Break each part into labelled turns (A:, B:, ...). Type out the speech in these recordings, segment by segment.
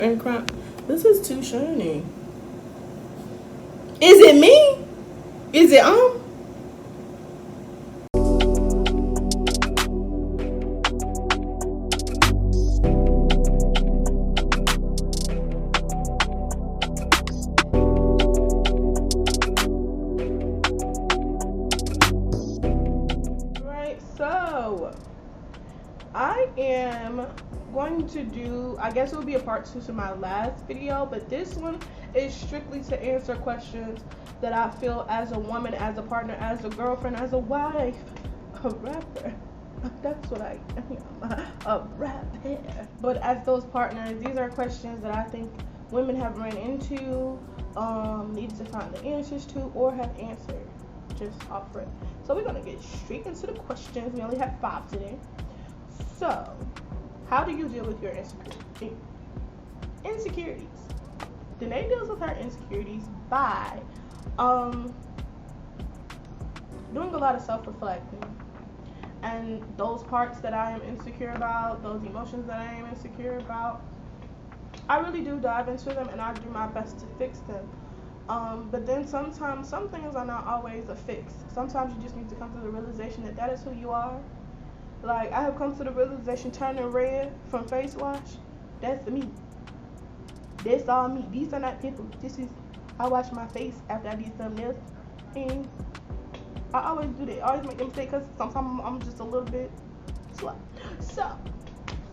A: and crime. This is too shiny. Is it me? Is it Right, so I am going to do, I guess it will be a part 2 to my last video, but this one is strictly to answer questions that I feel as a woman, as a partner, as a girlfriend, as a wife, a rapper. That's what I am, a rapper. But as those partners, these are questions that I think women have ran into, needed to find the answers to, or have answered just off rip. So we're gonna get straight into the questions. We only have 5 today. So, how do you deal with your insecurities? Danae deals with her insecurities by doing a lot of self-reflecting. And those parts that I am insecure about, those emotions that I am insecure about, I really do dive into them and I do my best to fix them. But then sometimes some things are not always a fix. Sometimes you just need to come to the realization that that is who you are. Like, I have come to the realization turning red from face wash, that's me. That's all me. These are not pimples. This is, I wash my face after I did something else. And I always do that. I always make a mistake because sometimes I'm just a little bit slow. So,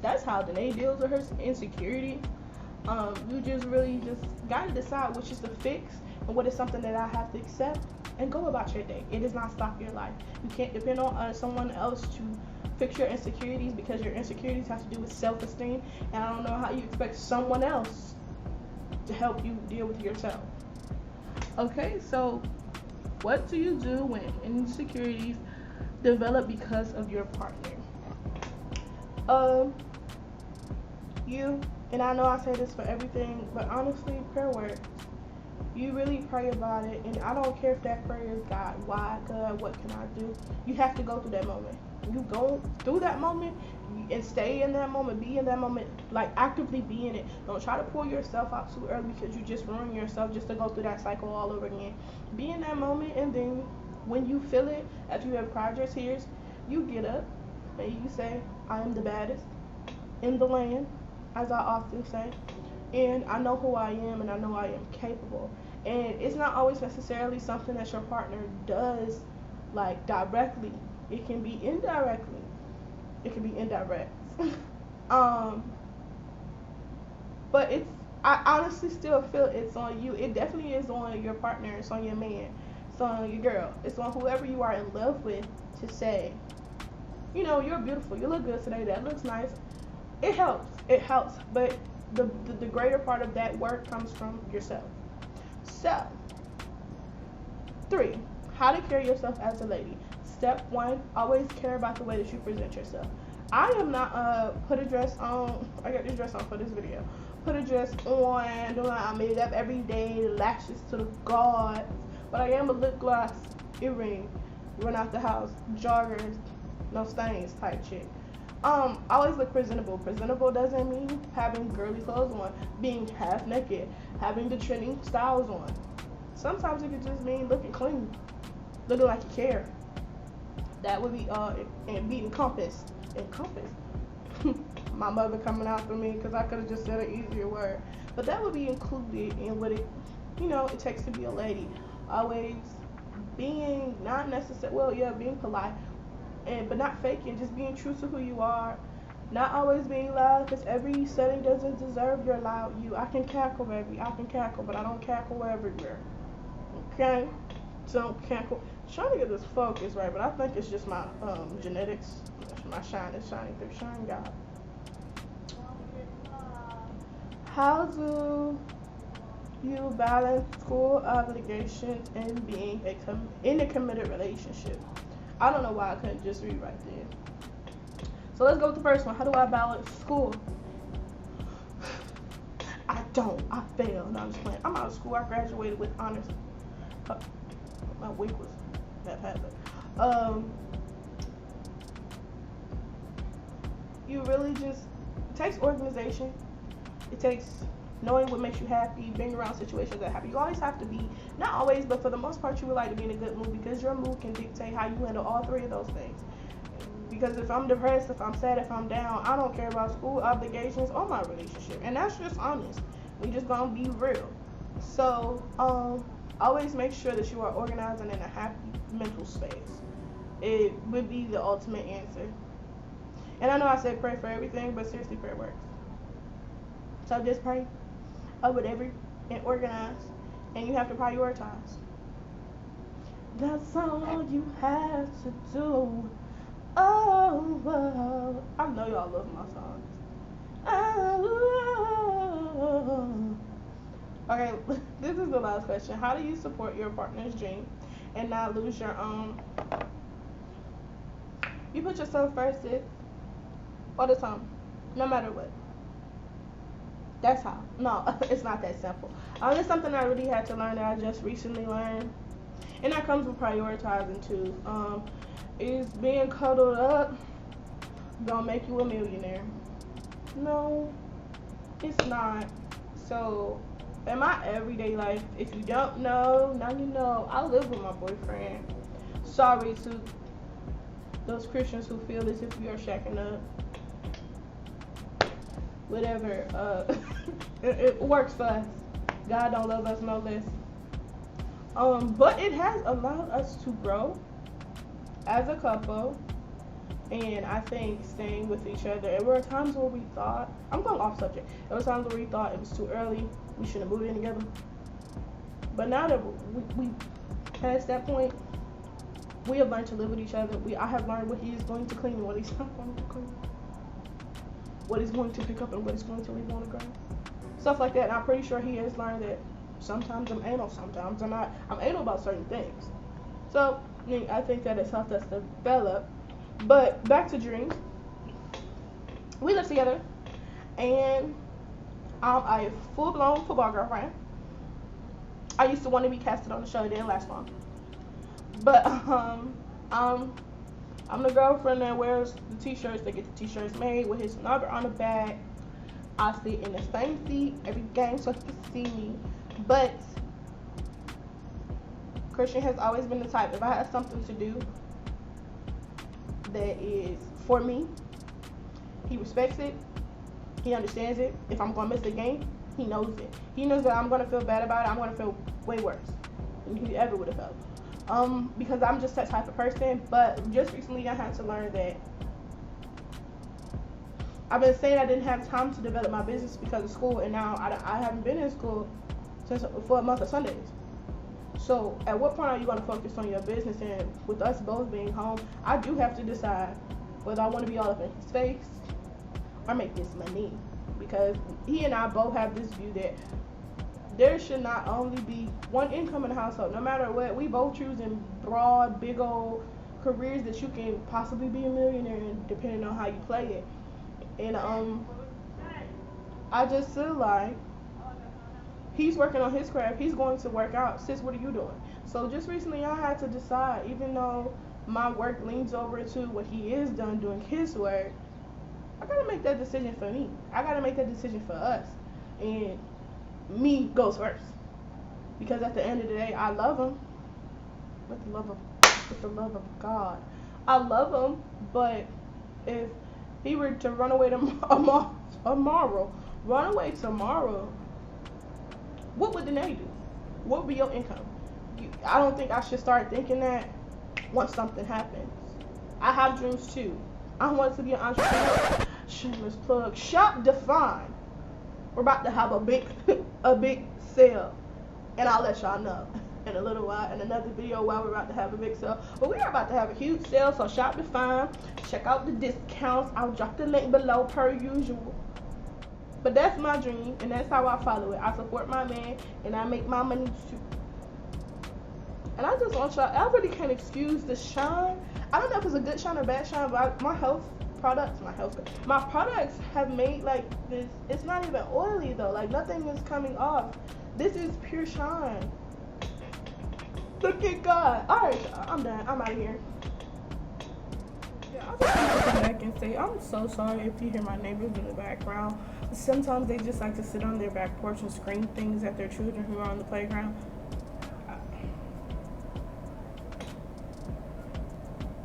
A: that's how Danae deals with her insecurity. You just really just gotta decide which is the fix and what is something that I have to accept and go about your day. It does not stop your life. You can't depend on someone else to fix your insecurities because your insecurities have to do with self-esteem, and I don't know how you expect someone else to help you deal with yourself. Okay, so what do you do when insecurities develop because of your partner? You, and I know I say this for everything, but honestly, prayer works. You really pray about it, and I don't care if that prayer is God, why, God, what can I do? You have to go through that moment. You go through that moment and stay in that moment, be in that moment, like actively be in it. Don't try to pull yourself out too early because you just ruin yourself just to go through that cycle all over again. Be in that moment, and then when you feel it, after you have cried your tears, you get up and you say, I am the baddest in the land, as I often say, and I know who I am and I know I am capable. And it's not always necessarily something that your partner does like directly. It can be indirectly. It can be indirect. But I honestly still feel it's on you. It definitely is on your partner. It's on your man. It's on your girl. It's on whoever you are in love with to say, you know, you're beautiful. You look good today. That looks nice. It helps. It helps. But the greater part of that work comes from yourself. So, 3, how to carry yourself as a lady. Step 1, always care about the way that you present yourself. I am not put a dress on. I got this dress on for this video. Put a dress on, doing I made it up every day, lashes to the gods. But I am a lip gloss, earring, run out the house, joggers, no stains type chick. Always look presentable. Presentable doesn't mean having girly clothes on, being half naked, having the trending styles on. Sometimes it could just mean looking clean, looking like you care. That would be and being encompassed. My mother coming after me because I could have just said an easier word, but that would be included in what it, it takes to be a lady. Always being not necessarily, well, yeah, being polite, but not faking, just being true to who you are. Not always being loud, because every setting doesn't deserve your loud you. I can cackle, baby. I can cackle, but I don't cackle everywhere. Okay? Don't cackle. Trying to get this focus right, but I think it's just my genetics. My shine is shining through. Shine, God. How do you balance school obligations and being in a committed relationship? I don't know why I couldn't just read right there. So let's go with the first one. How do I balance school? I don't. I failed. No, I'm just playing. I'm out of school. I graduated with honors. My week was that bad. You really just, it takes organization. It takes knowing what makes you happy, being around situations that happen. You always have to be, not always, but for the most part, you would like to be in a good mood, because your mood can dictate how you handle all three of those things. Because if I'm depressed, if I'm sad, if I'm down, I don't care about school obligations or my relationship. And that's just honest. We just gonna be real. So, always make sure that you are organized and in a happy mental space. It would be the ultimate answer. And I know I said pray for everything, but seriously, prayer works. So just pray up with and organize, and you have to prioritize. That's all you have to do. Oh, oh. I know y'all love my songs. Oh. Okay, this is the last question. How do you support your partner's dream and not lose your own? You put yourself first, all the time, no matter what. That's how. No, it's not that simple. It's something I really had to learn that I just recently learned. And that comes with prioritizing too. Is being cuddled up gonna make you a millionaire? No, it's not. So, in my everyday life, if you don't know, now you know. I live with my boyfriend. Sorry to those Christians who feel as if we are shacking up. Whatever, it works for us. God don't love us no less. But it has allowed us to grow as a couple, and I think staying with each other. There were times where we thought, I'm going off subject. There were times where we thought it was too early. We shouldn't have moved in together. But now that we past that point, we have learned to live with each other. I have learned what he is going to clean and what he's not going to clean. What he's going to pick up and what he's going to leave on the ground. Stuff like that. And I'm pretty sure he has learned that sometimes I'm anal, sometimes I'm not. I'm anal about certain things. So, I think that it's helped us develop. But back to dreams. We live together, and I'm a full-blown football girlfriend. I used to want to be casted on the show. It didn't last long. But I'm the girlfriend that wears the t-shirts, that get the t-shirts made with his number on the back. I sit in the same seat every game so he can see me. But Christian has always been the type, if I have something to do that is for me, he respects it, he understands it. If I'm going to miss a game, he knows it. He knows that I'm going to feel bad about it. I'm going to feel way worse than he ever would have felt. Because I'm just that type of person. But just recently I had to learn that I've been saying I didn't have time to develop my business because of school, and now I haven't been in school for a month of Sundays. So at what point are you going to focus on your business? And with us both being home, I do have to decide whether I want to be all up in his face or make this money, because he and I both have this view that there should not only be one income in the household. No matter what, we both choosing broad, big old careers that you can possibly be a millionaire in, depending on how you play it. And I just feel like he's working on his craft. He's going to work out. Sis, what are you doing? So just recently I had to decide, even though my work leans over to what he is done doing his work, I got to make that decision for me. I got to make that decision for us. And me goes first. Because at the end of the day, I love him with the love of God. I love him, but if he were to run away tomorrow, what would Danae do? What would be your income? I don't think I should start thinking that once something happens. I have dreams too. I want to be an entrepreneur. Shameless plug. Shop Define. We're about to have a big sale, and I'll let y'all know in a little while, in another video, while we're about to have a big sale. But we are about to have a huge sale, so Shop Define. Check out the discounts. I'll drop the link below per usual. But that's my dream, and that's how I follow it. I support my man, and I make my money too. And I just want y'all, I really can't excuse the shine. I don't know if it's a good shine or bad shine, but my products have made like this. It's not even oily though. Like nothing is coming off. This is pure shine. Look at God. Alright, I'm done. I'm out of here. Yeah, I just want to come back and say I'm so sorry if you hear my neighbors in the background. Sometimes they just like to sit on their back porch and scream things at their children who are on the playground.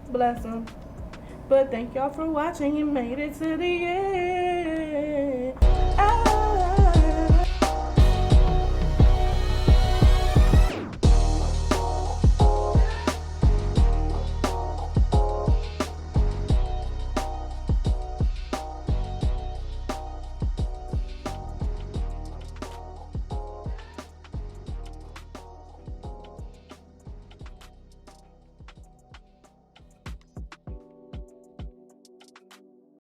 A: Bless them. But thank y'all for watching. You made it to the end.